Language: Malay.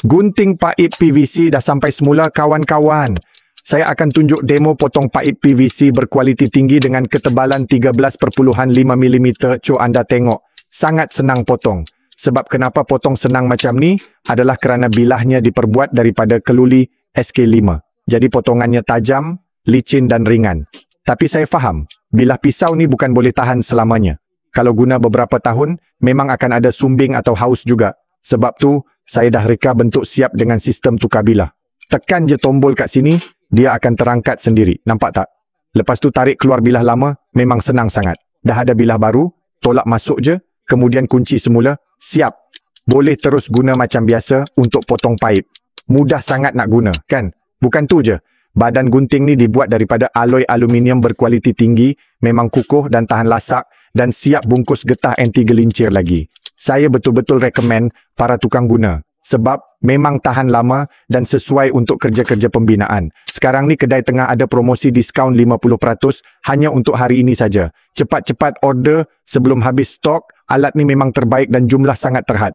Gunting paip PVC dah sampai semula kawan-kawan. Saya akan tunjuk demo potong paip PVC berkualiti tinggi dengan ketebalan 13.5 mm. Cuk anda tengok. Sangat senang potong. Sebab kenapa potong senang macam ni adalah kerana bilahnya diperbuat daripada keluli SK5. Jadi potongannya tajam, licin dan ringan. Tapi saya faham, bilah pisau ni bukan boleh tahan selamanya. Kalau guna beberapa tahun, memang akan ada sumbing atau haus juga. Sebab tu, saya dah reka bentuk siap dengan sistem tukar bilah. Tekan je tombol kat sini, dia akan terangkat sendiri. Nampak tak? Lepas tu tarik keluar bilah lama, memang senang sangat. Dah ada bilah baru, tolak masuk je, kemudian kunci semula, siap. Boleh terus guna macam biasa untuk potong paip. Mudah sangat nak guna, kan? Bukan tu je. Badan gunting ni dibuat daripada alloy aluminium berkualiti tinggi, memang kukuh dan tahan lasak, dan siap bungkus getah anti gelincir lagi. Saya betul-betul rekomen para tukang guna. Sebab memang tahan lama dan sesuai untuk kerja-kerja pembinaan. Sekarang ni kedai tengah ada promosi diskaun 50% hanya untuk hari ini saja. Cepat-cepat order sebelum habis stok. Alat ni memang terbaik dan jumlah sangat terhad.